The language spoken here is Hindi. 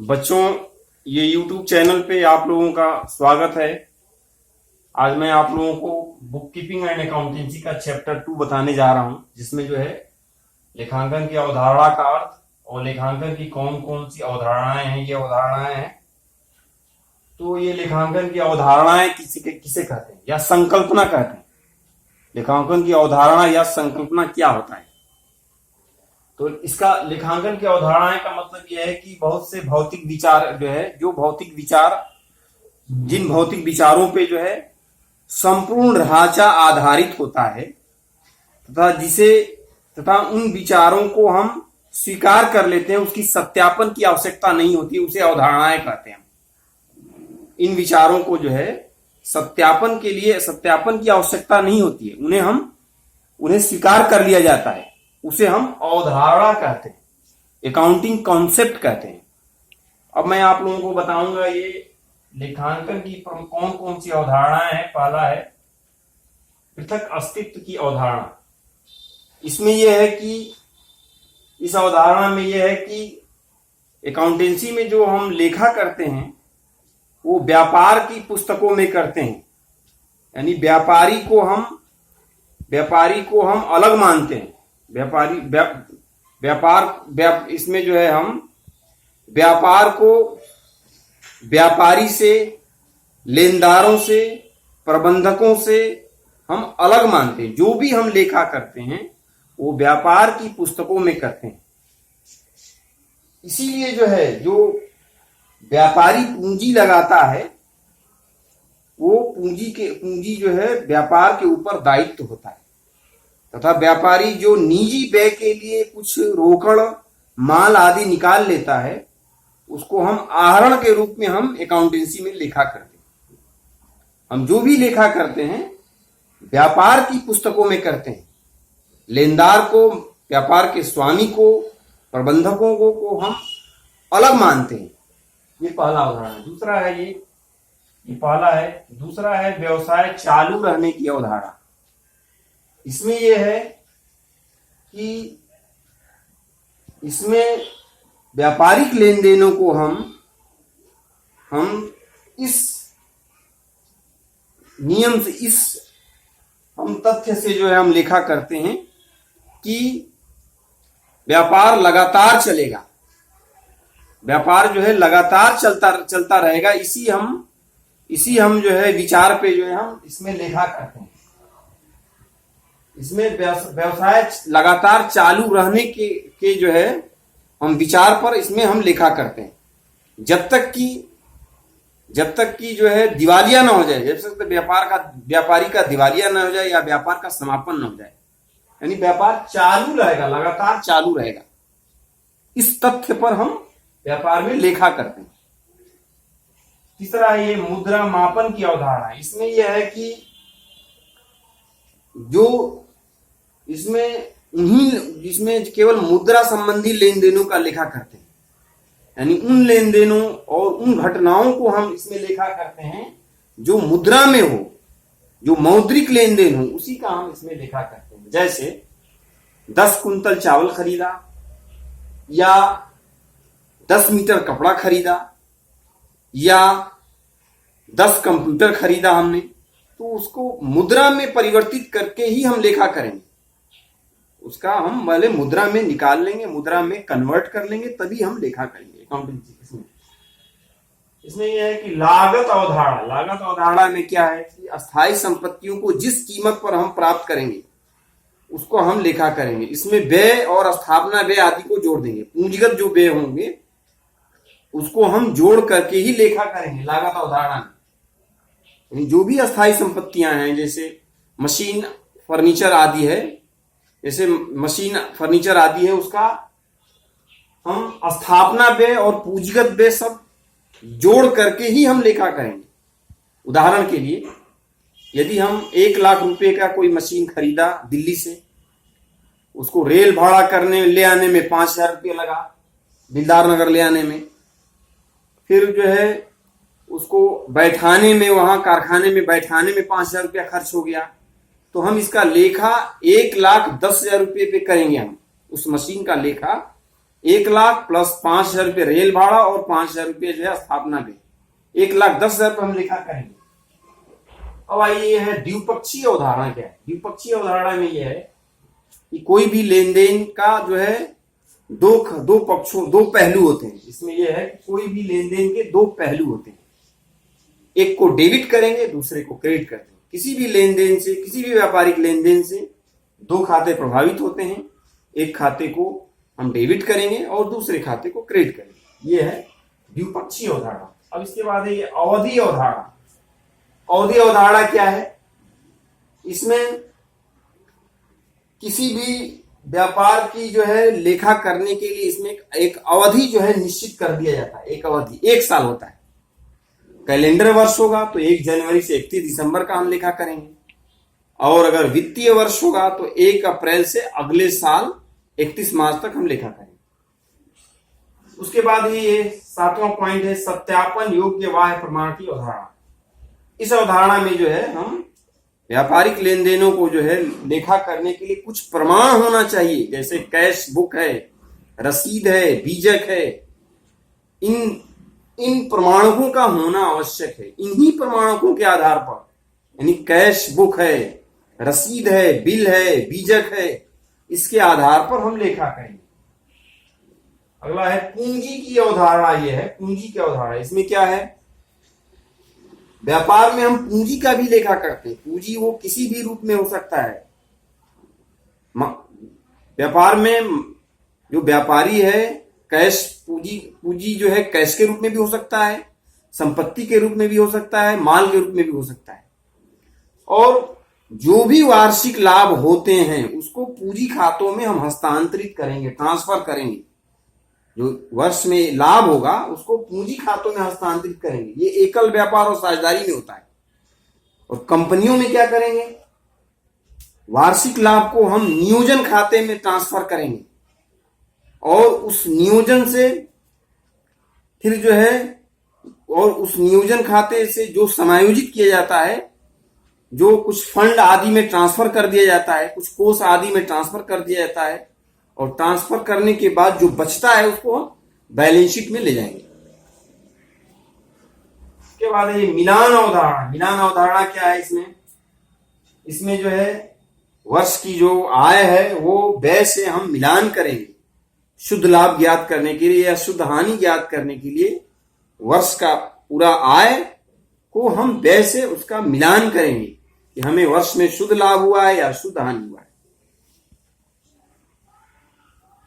बच्चों, ये YouTube चैनल पे आप लोगों का स्वागत है। आज मैं आप लोगों को बुक कीपिंग एंड अकाउंटेंसी का चैप्टर 2 बताने जा रहा हूं, जिसमें जो है लेखांकन की अवधारणा का अर्थ और लेखांकन की कौन कौन सी अवधारणाएं हैं। ये अवधारणाएं हैं, तो ये लेखांकन की अवधारणाएं किसे कहते हैं या संकल्पना कहते हैं। लेखांकन की अवधारणा या संकल्पना क्या होता है? तो इसका लेखांकन की अवधारणाएं का मतलब यह है कि बहुत से भौतिक विचार जो है, जिन भौतिक विचारों पे जो है संपूर्ण ढांचा आधारित होता है तथा उन विचारों को हम स्वीकार कर लेते हैं, उसकी सत्यापन की आवश्यकता नहीं होती, उसे अवधारणाएं कहते हैं। इन विचारों को जो है सत्यापन की आवश्यकता नहीं होती है, उन्हें स्वीकार कर लिया जाता है, उसे हम अवधारणा कहते हैं, अकाउंटिंग कॉन्सेप्ट कहते हैं। अब मैं आप लोगों को बताऊंगा ये लेखांकन की कौन कौन सी अवधारणाएं हैं। पहला है पृथक अस्तित्व की अवधारणा। इसमें यह है कि इस अवधारणा में यह है कि अकाउंटेंसी में जो हम लेखा करते हैं वो व्यापार की पुस्तकों में करते हैं, यानी व्यापारी को हम अलग मानते हैं। इसमें जो है हम व्यापार को व्यापारी से, लेनदारों से, प्रबंधकों से हम अलग मानते हैं। जो भी हम लेखा करते हैं वो व्यापार की पुस्तकों में करते हैं। इसीलिए जो है जो व्यापारी पूंजी लगाता है वो पूंजी जो है व्यापार के ऊपर दायित्व होता है, तथा व्यापारी जो निजी व्यय के लिए कुछ रोकड़ माल आदि निकाल लेता है उसको हम आहरण के रूप में हम अकाउंटेंसी में लेखा करते हैं। हम जो भी लेखा करते हैं व्यापार की पुस्तकों में करते हैं। लेनदार को, व्यापार के स्वामी को, प्रबंधकों को हम अलग मानते हैं। ये पहला उदाहरण है। दूसरा है व्यवसाय चालू रहने की अवधारणा। इसमें यह है कि इसमें व्यापारिक लेन देनों को हम इस नियम से, हम तथ्य से जो है हम लेखा करते हैं कि व्यापार लगातार चलेगा, व्यापार जो है लगातार चलता रहेगा। इसी हम जो है विचार पे जो है हम इसमें लेखा करते हैं। इसमें व्यवसाय लगातार चालू रहने के जो है हम विचार पर इसमें हम लेखा करते हैं, जब तक कि जो है दिवालिया ना हो जाए, जब तक व्यापारी का दिवालिया ना हो जाए या व्यापार का समापन ना हो जाए, यानी व्यापार चालू रहेगा, लगातार चालू रहेगा। इस तथ्य पर हम व्यापार में लेखा करते हैं। तीसरा है ये मुद्रा मापन की अवधारणा। इसमें यह है कि जो इसमें केवल मुद्रा संबंधी लेन देनों का लेखा करते हैं, यानी उन लेन देनों और उन घटनाओं को हम इसमें लेखा करते हैं जो मुद्रा में हो, जो मौद्रिक लेन देन हो, उसी का हम इसमें लेखा करते हैं। जैसे 10 कुंतल चावल खरीदा या 10 मीटर कपड़ा खरीदा या 10 कंप्यूटर खरीदा हमने, तो उसको मुद्रा में परिवर्तित करके ही हम लेखा करेंगे। उसका हम पहले मुद्रा में निकाल लेंगे, मुद्रा में कन्वर्ट कर लेंगे, तभी हम लेखा करेंगे अकाउंटेंसी। इसमें यह है कि लागत अवधारणा में क्या है कि अस्थायी संपत्तियों को जिस कीमत पर हम प्राप्त करेंगे उसको हम लेखा करेंगे। इसमें व्यय और स्थापना व्यय आदि को जोड़ देंगे। पूंजीगत जो व्यय होंगे उसको हम जोड़ करके ही लेखा करेंगे लागत अवधारणा में। जो भी अस्थायी संपत्तियां हैं, जैसे मशीन फर्नीचर आदि है, उसका हम स्थापना व्यय और पूंजीगत व्यय सब जोड़ करके ही हम लेखा करेंगे। उदाहरण के लिए, यदि हम 1 लाख रुपए का कोई मशीन खरीदा दिल्ली से, उसको रेल भाड़ा ले आने में 5,000 रुपये लगा, दिलदार नगर ले आने में, फिर जो है उसको बैठाने में, वहां कारखाने में बैठाने में 5,000 रुपया खर्च हो गया, तो हम इसका लेखा 1,10,000 रुपये पे करेंगे। हम उस मशीन का लेखा 1,00,000 प्लस 5,000 रुपये रेल भाड़ा और 5,000 रुपये जो है स्थापना पे, 1,10,000 रुपये हम लिखा करेंगे। अब आइए ये है द्विपक्षीय अवधारणा। क्या है द्विपक्षीय अवधारणा में? यह है कि कोई भी लेन देन का जो है दो पक्षों, दो पहलू होते हैं। इसमें यह है कि कोई भी लेन देन के दो पहलू होते हैं, एक को डेबिट करेंगे, दूसरे को क्रेडिट करते हैं। किसी भी लेन देन से, किसी भी व्यापारिक लेन देन से दो खाते प्रभावित होते हैं, एक खाते को हम डेबिट करेंगे और दूसरे खाते को क्रेडिट करेंगे। यह है द्विपक्षीय अवधारणा। अब इसके बाद है ये अवधि अवधारणा। अवधि अवधारणा क्या है? इसमें किसी भी व्यापार की जो है लेखा करने के लिए इसमें एक अवधि जो है निश्चित कर दिया जाता है। एक अवधि 1 साल होता है। कैलेंडर वर्ष होगा तो 1 जनवरी से 31 दिसंबर का हम लेखा करेंगे, और अगर वित्तीय वर्ष होगा तो 1 अप्रैल से अगले साल 31 मार्च तक हम लेखा करेंगे। उसके बाद ये 7वां पॉइंट है सत्यापन योग्य बाह्य प्रमाण की अवधारणा। इस अवधारणा में जो है हम व्यापारिक लेन देनों को जो है लेखा करने के लिए कुछ प्रमाण होना चाहिए, जैसे कैश बुक है, रसीद है, बीजक है। इन प्रमाणकों का होना आवश्यक है। इन्हीं प्रमाणकों के आधार पर, यानी कैश बुक है, रसीद है, बिल है, बीजक है, इसके आधार पर हम लेखा करेंगे। अगला है पूंजी की अवधारणा। यह है पूंजी की अवधारणा। इसमें क्या है? व्यापार में हम पूंजी का भी लेखा करते हैं। पूंजी वो किसी भी रूप में हो सकता है। व्यापार में जो व्यापारी है, कैश पूंजी जो है कैश के रूप में भी हो सकता है, संपत्ति के रूप में भी हो सकता है, माल के रूप में भी हो सकता है। और जो भी वार्षिक लाभ होते हैं उसको पूंजी खातों में हम हस्तांतरित करेंगे, ट्रांसफर करेंगे। जो वर्ष में लाभ होगा उसको पूंजी खातों में हस्तांतरित करेंगे। ये एकल व्यापार और साझेदारी में होता है। और कंपनियों में क्या करेंगे? वार्षिक लाभ को हम नियोजन खाते में ट्रांसफर करेंगे, और उस नियोजन से फिर जो है, और उस नियोजन खाते से जो समायोजित किया जाता है, जो कुछ फंड आदि में ट्रांसफर कर दिया जाता है, कुछ कोष आदि में ट्रांसफर कर दिया जाता है, और ट्रांसफर करने के बाद जो बचता है उसको हम बैलेंस शीट में ले जाएंगे। उसके बाद ये मिलान अवधारणा। मिलान अवधारणा क्या है? इसमें जो है वर्ष की जो आय है वो व्यय से हम मिलान करेंगे। शुद्ध लाभ ज्ञात करने के लिए या शुद्ध हानि ज्ञात करने के लिए वर्ष का पूरा आय को हम व्यय से उसका मिलान करेंगे कि हमें वर्ष में शुद्ध लाभ हुआ है या शुद्ध हानि हुआ है।